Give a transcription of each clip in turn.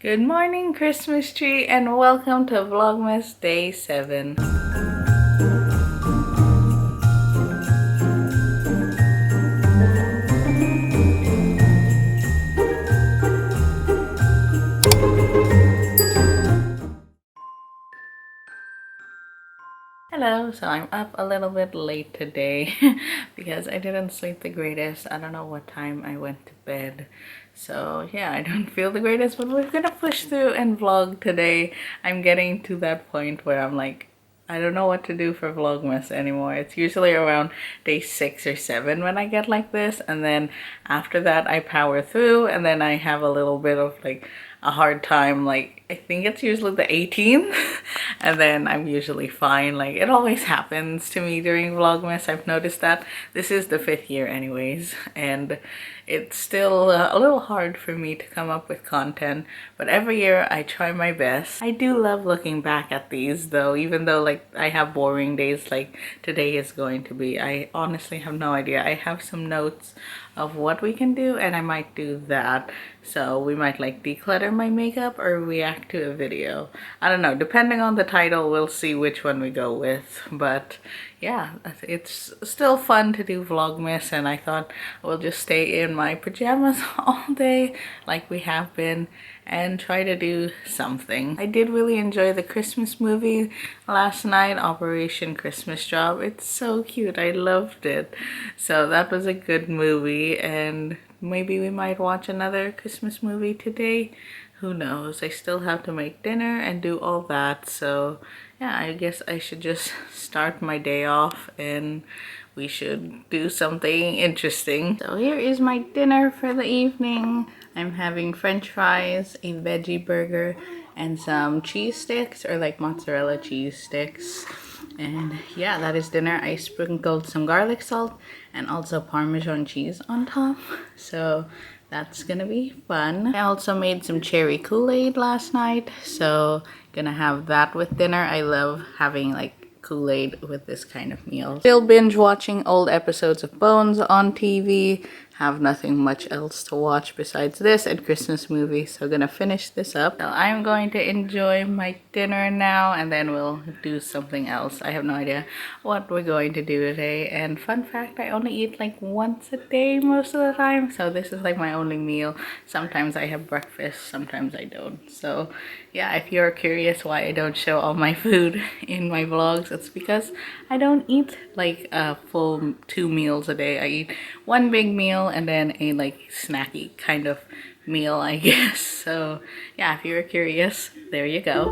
Good morning, Christmas tree, and welcome to Vlogmas Day 7. Hello, so I'm up a little bit late today because I didn't sleep the greatest. I don't know what time I went to bed. So yeah, I don't feel the greatest, but we're gonna push through and vlog today. I'm getting to that point where I'm like, I don't know what to do for Vlogmas anymore. It's usually around day 6 or 7 when I get like this, and then after that I power through, and then I have a little bit of like a hard time, like I think it's usually the 18th and then I'm usually fine. Like it always happens to me during Vlogmas. I've noticed that. This is the 5th year anyways, and it's still a little hard for me to come up with content, but every year I try my best. I do love looking back at these though, even though like I have boring days like today is going to be. I honestly have no idea. I have some notes of what we can do and I might do that. So we might like declutter my makeup or react to a video. I don't know, depending on the title we'll see which one we go with. But yeah, it's still fun to do Vlogmas, and I thought we'll just stay in my pajamas all day like we have been and try to do something. I did really enjoy the Christmas movie last night, Operation Christmas Job. It's so cute. I loved it. So that was a good movie, and maybe we might watch another Christmas movie today. Who knows? I still have to make dinner and do all that. So yeah, I guess I should just start my day off and we should do something interesting. So here is my dinner for the evening. I'm having french fries, a veggie burger, and some cheese sticks, or like mozzarella cheese sticks. And yeah, that is dinner. I sprinkled some garlic salt and also Parmesan cheese on top. So that's gonna be fun. I also made some cherry Kool-Aid last night, so gonna have that with dinner. I love having like Kool-Aid with this kind of meal. Still binge watching old episodes of Bones on TV. Have nothing much else to watch besides this and Christmas movies, so gonna finish this up. So I'm going to enjoy my dinner now and then we'll do something else. I have no idea what we're going to do today, and fun fact, I only eat like once a day most of the time, so this is like my only meal. Sometimes I have breakfast, sometimes I don't. So yeah, if you're curious why I don't show all my food in my vlogs, it's because I don't eat like a full 2 meals a day. I eat one big meal and then a like snacky kind of meal, I guess. So yeah, if you're curious, there you go.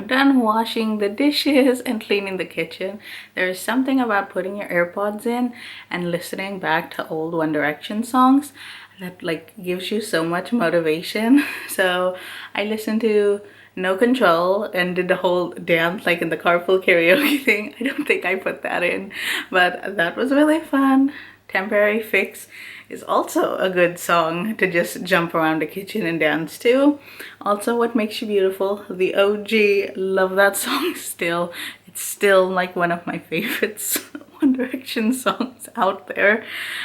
Done washing the dishes and cleaning the kitchen. There's something about putting your AirPods in and listening back to old One Direction songs that like gives you so much motivation. So I listened to No Control and did the whole dance like in the carpool karaoke thing. I don't think I put that in, but that was really fun. Temporary Fix is also a good song to just jump around the kitchen and dance to. Also, What Makes You Beautiful, the OG, love that song still. It's still like one of my favorites One Direction songs out there.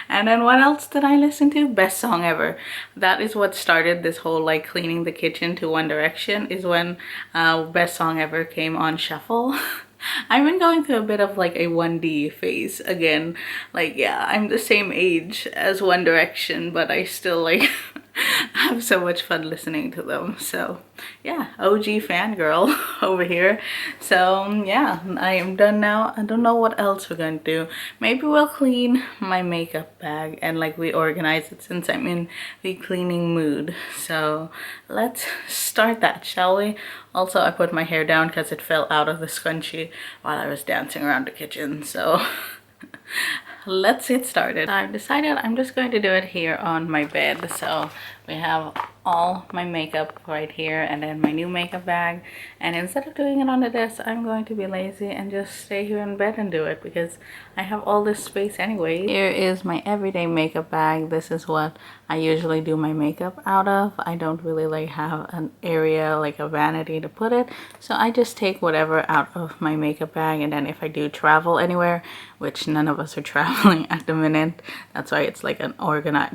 And then what else did I listen to? Best Song Ever. That is what started this whole like cleaning the kitchen to One Direction, is when Best Song Ever came on shuffle. I've been going through a bit of like a 1D phase again. Like yeah, I'm the same age as One Direction, but I still like have so much fun listening to them. So yeah, OG fangirl over here. So yeah, I am done now. I don't know what else we're going to do. Maybe we'll clean my makeup bag and like reorganize it since I'm in the cleaning mood. So let's start that, shall we? Also, I put my hair down because it fell out of the scrunchie while I was dancing around the kitchen. So let's get started. I've decided I'm just going to do it here on my bed. So we have all my makeup right here and then my new makeup bag, and instead of doing it on the desk, I'm going to be lazy and just stay here in bed and do it because I have all this space anyway. Here is my everyday makeup bag. This is what I usually do my makeup out of. I don't really like have an area like a vanity to put it, so I just take whatever out of my makeup bag, and then if I do travel anywhere, which none of us are traveling at the minute, that's why it's like an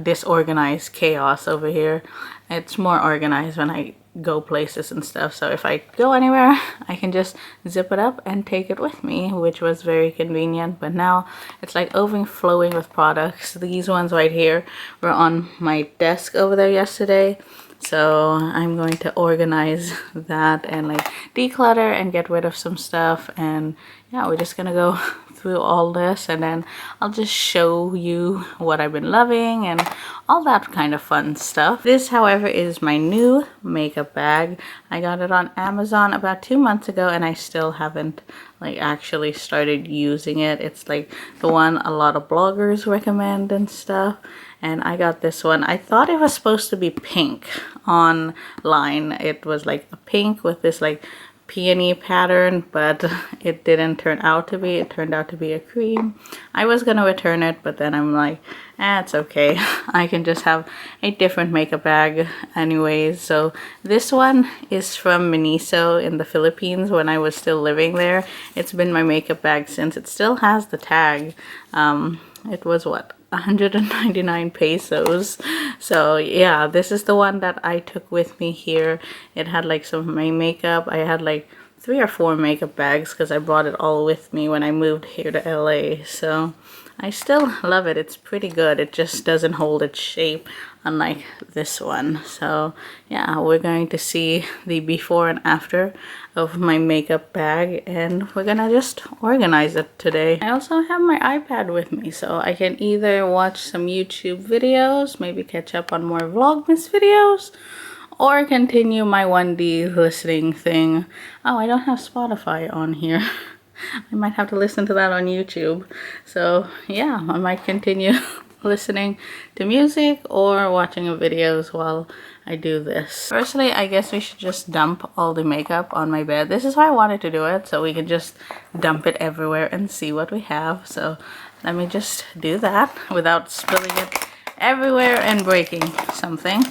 disorganized chaos over here. It's more organized when I go places and stuff, so if I go anywhere I can just zip it up and take it with me, which was very convenient. But now it's like overflowing with products. These ones right here were on my desk over there yesterday, so I'm going to organize that and like declutter and get rid of some stuff. And yeah, we're just gonna go through all this, and then I'll just show you what I've been loving and all that kind of fun stuff. This, however, is my new makeup bag. I got it on Amazon about 2 months ago, and I still haven't like actually started using it. It's like the one a lot of bloggers recommend and stuff, and I got this one. I thought it was supposed to be pink online. It was like a pink with this like peony pattern, but it didn't turn out to be. It turned out to be a cream. I was gonna return it, but then I'm like, it's okay. I can just have a different makeup bag anyways. So this one is from Miniso in the Philippines when I was still living there. It's been my makeup bag since. It still has the tag. It was what, 199 pesos. So yeah, this is the one that I took with me here. It had like some of my makeup. I had like 3 or 4 makeup bags because I brought it all with me when I moved here to LA. So I still love it. It's pretty good. It just doesn't hold its shape, unlike this one. So yeah, we're going to see the before and after of my makeup bag, and we're gonna just organize it today. I also have my iPad with me, so I can either watch some YouTube videos, maybe catch up on more Vlogmas videos, or continue my 1D listening thing. Oh, I don't have Spotify on here. I might have to listen to that on YouTube. So yeah, I might continue listening to music or watching videos while I do this. Firstly, I guess we should just dump all the makeup on my bed. This is why I wanted to do it, so we can just dump it everywhere and see what we have. So let me just do that without spilling it everywhere and breaking something.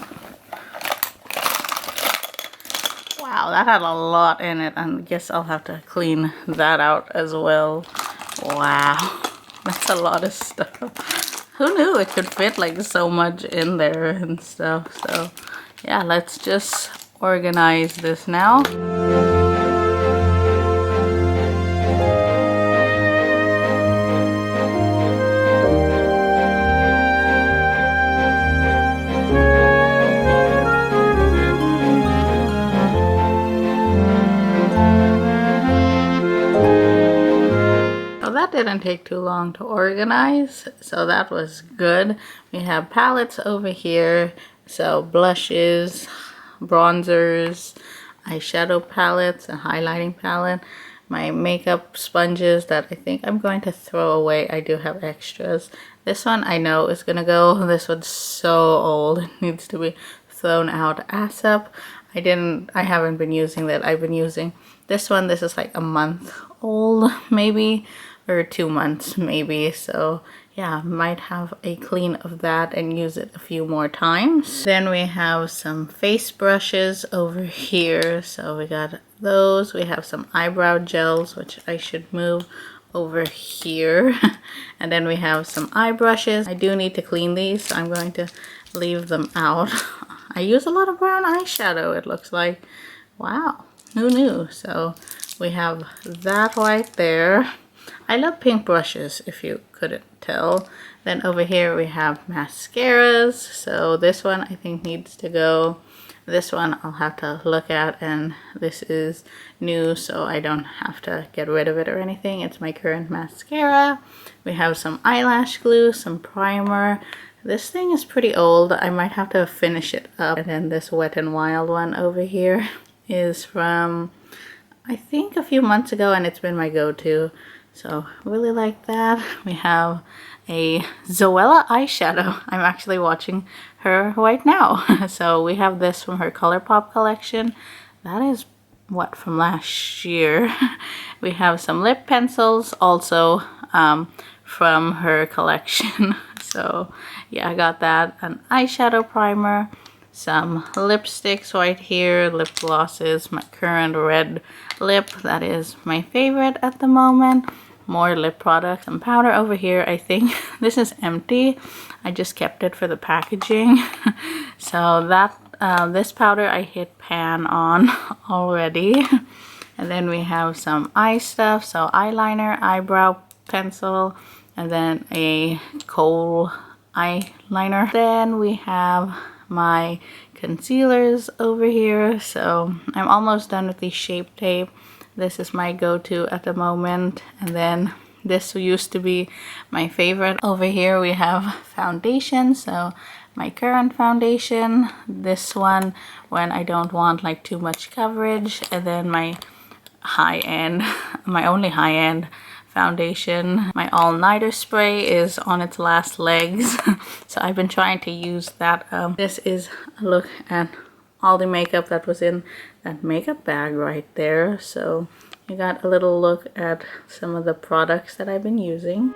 Wow, that had a lot in it, and I guess I'll have to clean that out as well. Wow, that's a lot of stuff. Who knew it could fit like so much in there and stuff? So yeah, let's just organize this now. That didn't take too long to organize, so that was good. We have palettes over here, so blushes, bronzers, eyeshadow palettes, a highlighting palette, my makeup sponges that I think I'm going to throw away. I do have extras. This one I know is gonna go. This one's so old, it needs to be thrown out ASAP. I haven't been using that. I've been using this one. This is like a month old maybe, or 2 months maybe. So yeah, might have a clean of that and use it a few more times. Then we have some face brushes over here, so we got those. We have some eyebrow gels, which I should move over here. And then we have some eye brushes. I do need to clean these, so I'm going to leave them out. I use a lot of brown eyeshadow, it looks like. Wow, who knew? So we have that right there. I love pink brushes, if you couldn't tell. Then over here we have mascaras. So this one I think needs to go. This one I'll have to look at, and this is new, so I don't have to get rid of it or anything. It's my current mascara. We have some eyelash glue, some primer. This thing is pretty old. I might have to finish it up. And then this Wet n Wild one over here is from, I think, a few months ago, and it's been my go-to. So really like that. We have a Zoella eyeshadow. I'm actually watching her right now. So we have this from her ColourPop collection. That is what, from last year. We have some lip pencils also from her collection. So yeah, I got that. An eyeshadow primer, some lipsticks right here, lip glosses, my current red lip, that is my favorite at the moment. More lip products, some powder over here. I think this is empty. I just kept it for the packaging. So that this powder I hit pan on already. And then we have some eye stuff, so eyeliner, eyebrow pencil, and then a kohl eyeliner. Then we have my concealers over here. So I'm almost done with the Shape Tape. This is my go-to at the moment. And then this used to be my favorite. Over here we have foundation. So my current foundation, this one when I don't want like too much coverage, and then my high-end, my only high-end foundation. My all-nighter spray is on its last legs. So I've been trying to use that. This is a look at all the makeup that was in that makeup bag right there. So you got a little look at some of the products that I've been using.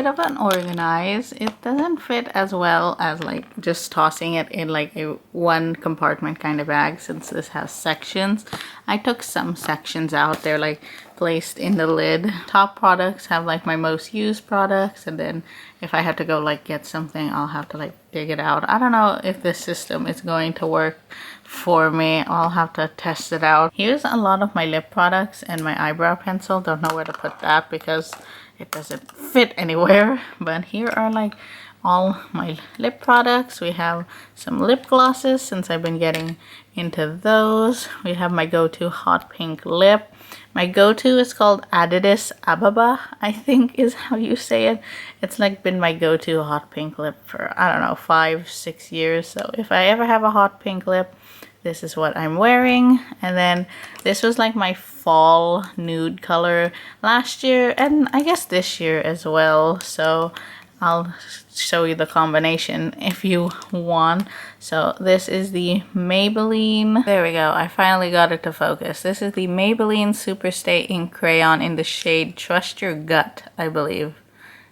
Of an Organize. It doesn't fit as well as like just tossing it in like a one compartment kind of bag, since this has sections. I took some sections out. They're like placed in the lid. Top products have like my most used products, and then if I have to go like get something, I'll have to like dig it out. I don't know if this system is going to work for me. I'll have to test it out. Here's a lot of my lip products and my eyebrow pencil. Don't know where to put that because it doesn't fit anywhere. But here are like all my lip products. We have some lip glosses since I've been getting into those. We have my go-to hot pink lip. My go-to is called Addis Ababa, I think is how you say it. It's like been my go-to hot pink lip for, I don't know, 5-6 years. So if I ever have a hot pink lip, this is what I'm wearing. And then this was like my fall nude color last year, and I guess this year as well. So I'll show you the combination if you want. So this is the Maybelline. There we go. I finally got it to focus. This is the Maybelline Superstay Ink Crayon in the shade Trust Your Gut, I believe.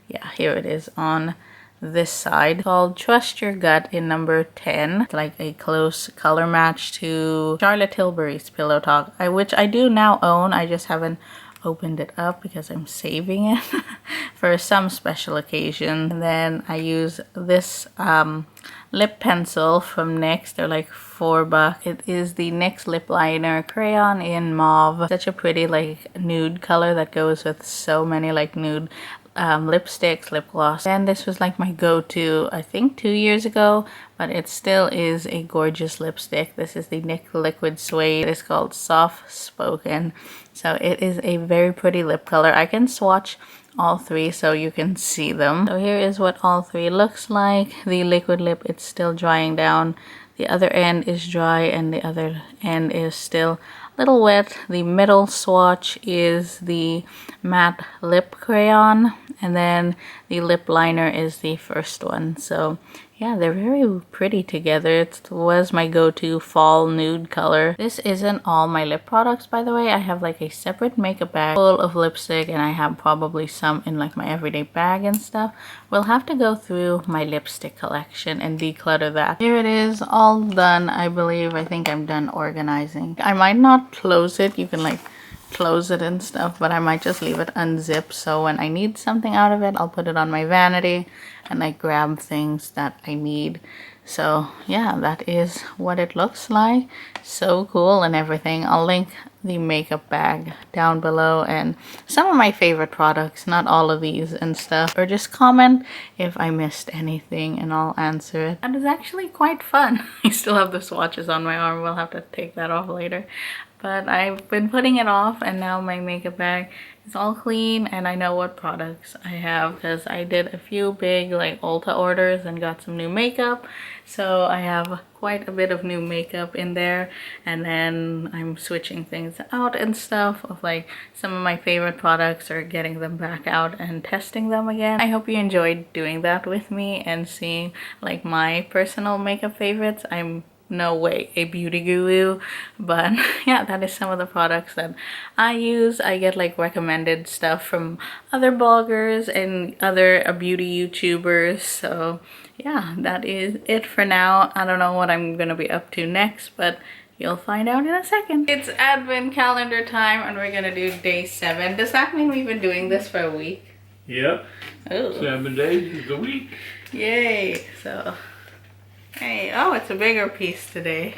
Yeah, here it is on this side, called Trust Your Gut in number 10. It's like a close color match to Charlotte Tilbury's Pillow Talk, which I do now own. I just haven't opened it up because I'm saving it for some special occasion. And then I use this lip pencil from NYX. They're like $4. It is the NYX lip liner crayon in mauve. Such a pretty like nude color that goes with so many like nude lipsticks, lip gloss. And this was like my go-to, I think 2 years ago, but it still is a gorgeous lipstick. This is the NYX Liquid Suede. It's called Soft Spoken. So it is a very pretty lip color. I can swatch all three so you can see them. So here is what all three looks like. The liquid lip, it's still drying down. The other end is dry and the other end is still a little wet. The middle swatch is the matte lip crayon, and then the lip liner is the first one. So yeah, they're very pretty together. It was my go-to fall nude color. This isn't all my lip products, by the way. I have like a separate makeup bag full of lipstick, and I have probably some in like my everyday bag and stuff. We'll have to go through my lipstick collection and declutter that. Here it is, all done, I believe. I think I'm done organizing. I might not close it. You can like close it and stuff, but I might just leave it unzipped, so when I need something out of it, I'll put it on my vanity and I grab things that I need. So yeah, that is what it looks like. So cool and everything. I'll link the makeup bag down below and some of my favorite products, not all of these and stuff, or just comment if I missed anything and I'll answer it. That is actually quite fun. I still have the swatches on my arm. We'll have to take that off later. but I've been putting it off, and now my makeup bag is all clean and I know what products I have because I did a few big like Ulta orders and got some new makeup. So I have quite a bit of new makeup in there, and then I'm switching things out and stuff of like some of my favorite products or getting them back out and testing them again. I hope you enjoyed doing that with me and seeing like my personal makeup favorites. I'm no way a beauty guru, but yeah, that is some of the products that I use. I get like recommended stuff from other bloggers and other beauty YouTubers. So yeah, that is it for now. I don't know what I'm gonna be up to next, but you'll find out in a second. It's advent calendar time and we're gonna do day 7. Does that mean we've been doing this for a week? Yep. Oh. 7 days is a week. Yay. So hey, oh, it's a bigger piece today.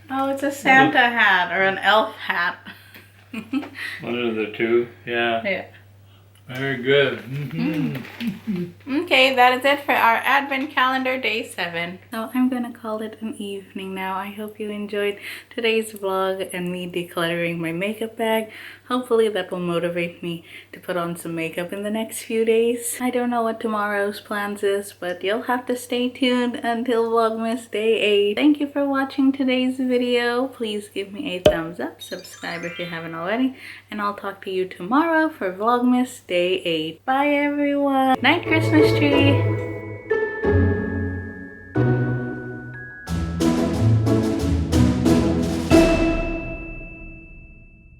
Oh, it's a Santa hat or an elf hat. One of the two, yeah. Yeah. Very good. Okay, that is it for our advent calendar day 7. So I'm gonna call it an evening now. I hope you enjoyed today's vlog and me decluttering my makeup bag. Hopefully that will motivate me to put on some makeup in the next few days. I don't know what tomorrow's plans is, but you'll have to stay tuned until Vlogmas day 8. Thank you for watching today's video. Please give me a thumbs up, subscribe if you haven't already, and I'll talk to you tomorrow for Vlogmas day 8. Bye everyone. Night, Christmas tree.